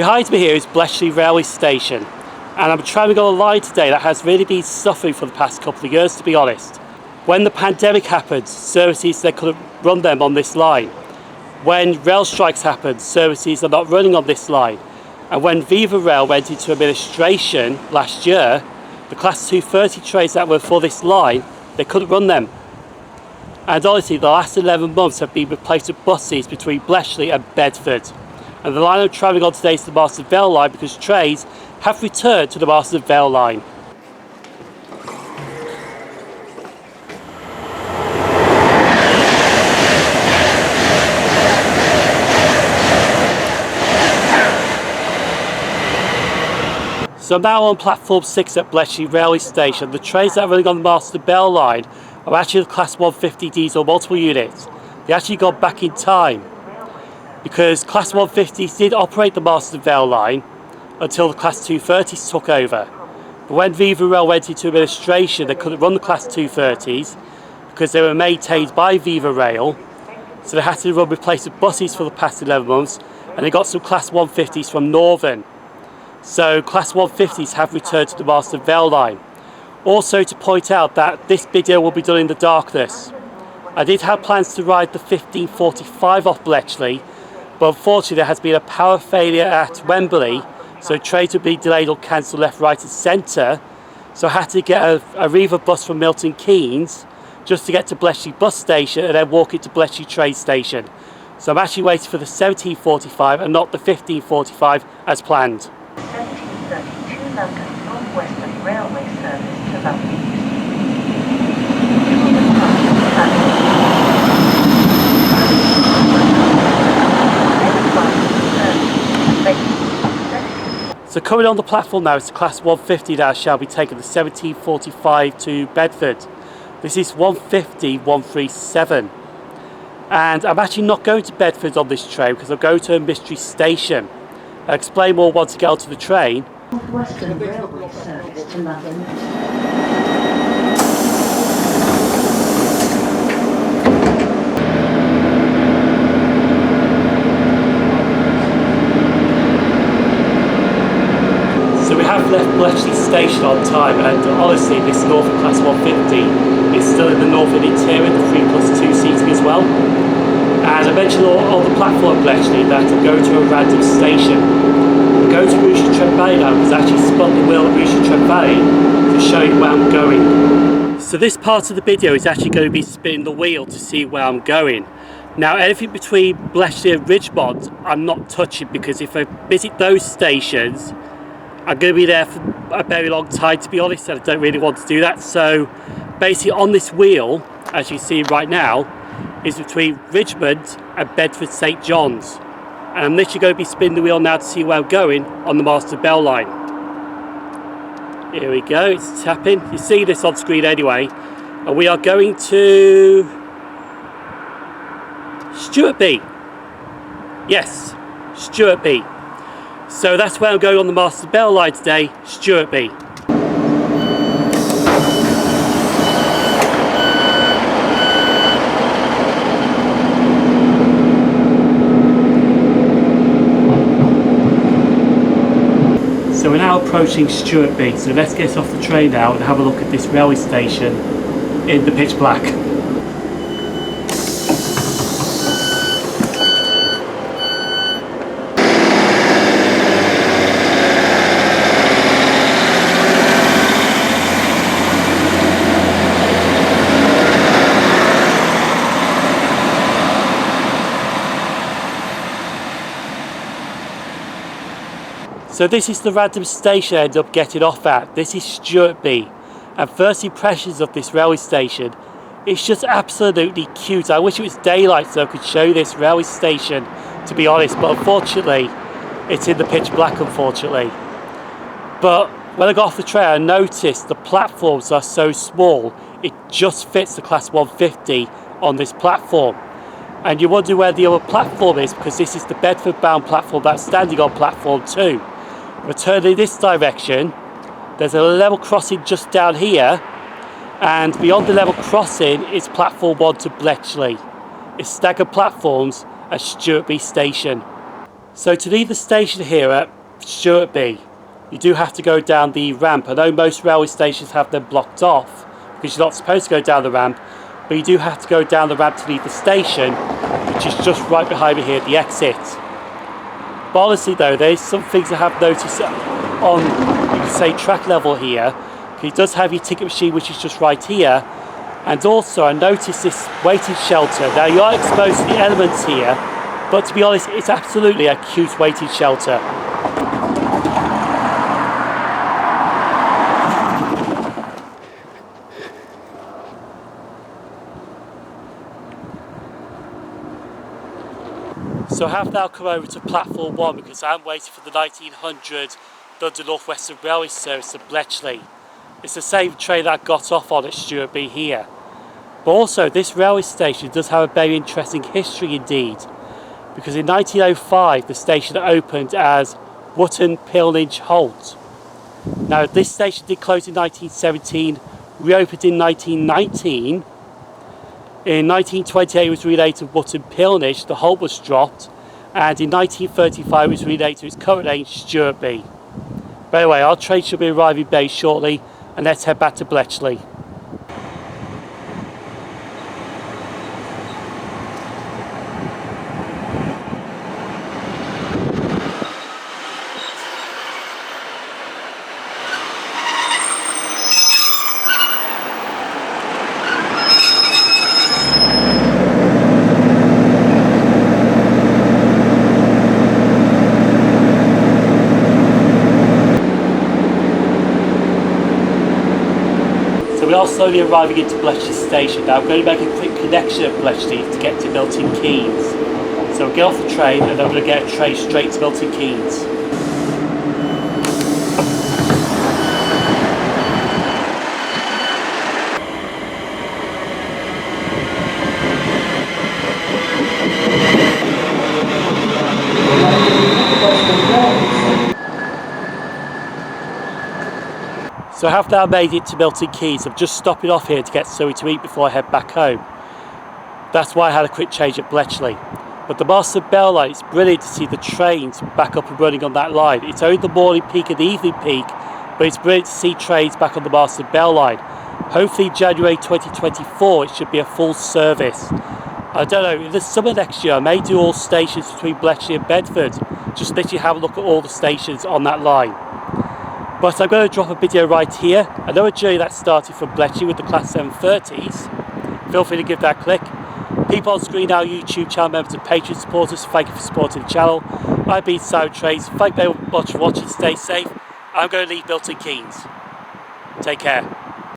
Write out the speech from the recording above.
Behind me here is Bletchley railway station, and I'm travelling on a line today that has really been suffering for the past couple of years, to be honest. When the pandemic happened, services they couldn't run them on this line. When rail strikes happened, services are not running on this line. And when Vivarail went into administration last year, the Class 230 trains that were for this line, they couldn't run them. And honestly, the last 11 months have been replaced with buses between Bletchley and Bedford. And the line I'm travelling on today is the Marston Vale Line because trains have returned to the Marston Vale Line. So I'm now on platform 6 at Bletchley railway station. The trains that are running on the Marston Vale Line are actually the Class 150 diesel multiple units. They actually got back in time, because Class 150s did operate the Marston Vale Line until the Class 230s took over. But when Vivarail went into administration, they couldn't run the Class 230s because they were maintained by Vivarail, so they had to run replacement buses for the past 11 months, and they got some Class 150s from Northern. So Class 150s have returned to the Marston Vale Line. Also to point out that this video will be done in the darkness. I did have plans to ride the 1545 off Bletchley, but unfortunately there has been a power failure at Wembley, so trains will be delayed or cancelled left, right and centre. So I had to get a Riva bus from Milton Keynes just to get to Bletchley bus station and then walk into Bletchley train station. So I'm actually waiting for the 1745 and not the 1545 as planned. 1732 London North Western Railway service to London. So coming on the platform now is the Class 150 that shall be taking the 1745 to Bedford. This is 150-137. And I'm actually not going to Bedford on this train because I'm going to a mystery station. I'll explain more once I get onto the train. North Western Railway service to London. So we have left Bletchley station on time, and honestly this Northern Class 150 is still in the Northern interior, the 3+2 seating as well. And I mentioned on the platform at Bletchley that I'm going to a random station. I'm going to Trainspotter now because I actually spun the wheel at Trainspotter to show you where I'm going. So this part of the video is actually going to be spinning the wheel to see where I'm going. Now anything between Bletchley and Ridgemont I'm not touching, because if I visit those stations I'm going to be there for a very long time, to be honest, and I don't really want to do that. So basically on this wheel, as you see right now, is between Ridgemont and Bedford St John's. And I'm literally going to be spinning the wheel now to see where I'm going on the Marston Vale Line. Here we go, it's tapping. You see this on screen anyway. And we are going to Stewartby. Yes, Stewartby. So that's where I'm going on the Marston Vale Line today, Stewartby. So we're now approaching Stewartby, so let's get off the train now and have a look at this railway station in the pitch black. So this is the random station I ended up getting off at. This is Stewartby, and first impressions of this railway station, it's just absolutely cute. I wish it was daylight so I could show you this railway station, to be honest, but unfortunately it's in the pitch black, unfortunately. But when I got off the train I noticed the platforms are so small, it just fits the Class 150 on this platform. And you wonder where the other platform is, because this is the Bedford bound platform that's standing on platform 2. Returning this direction, there's a level crossing just down here, and beyond the level crossing is platform 1 to Bletchley. It's staggered platforms at Stewartby station. So to leave the station here at Stewartby, you do have to go down the ramp. I know most railway stations have them blocked off because you're not supposed to go down the ramp, but you do have to go down the ramp to leave the station, which is just right behind me here at the exit. But honestly though, there's some things I have noticed on, you could say, track level here. It does have your ticket machine, which is just right here, and also I noticed this waiting shelter. Now you are exposed to the elements here, but to be honest, it's absolutely a cute waiting shelter. So I have now come over to platform 1 because I'm waiting for the 1900 London North Western Railway service to Bletchley. It's the same train that I got off on at Stewartby here. But also this railway station does have a very interesting history indeed, because in 1905 the station opened as Wootton Pilninge Halt. Now this station did close in 1917, reopened in 1919. In 1928 it was renamed to Wootton Pilninge, the halt was dropped, and in 1935 it was renamed to its current name, Stewartby. But anyway, our train should be arriving very shortly, and let's head back to Bletchley. We are slowly arriving into Bletchley station. Now I'm going to make a quick connection at Bletchley to get to Milton Keynes. So we'll get off the train and then I'm going to get a train straight to Milton Keynes. So I have now made it to Milton Keynes. I'm just stopping off here to get something to eat before I head back home. That's why I had a quick change at Bletchley. But the Marston Vale Line, it's brilliant to see the trains back up and running on that line. It's only the morning peak and the evening peak, but it's brilliant to see trains back on the Marston Vale Line. Hopefully in January 2024 it should be a full service. I don't know, in the summer next year I may do all stations between Bletchley and Bedford. Just literally have a look at all the stations on that line. But I'm going to drop a video right here. I know a journey that started from Bletchley with the Class 730s. Feel free to give that a click. People on screen, our YouTube channel members and Patreon supporters, thank you for supporting the channel. I've been SimOnTrains. Thank you very much for watching. Stay safe. I'm going to leave Milton Keynes. Take care.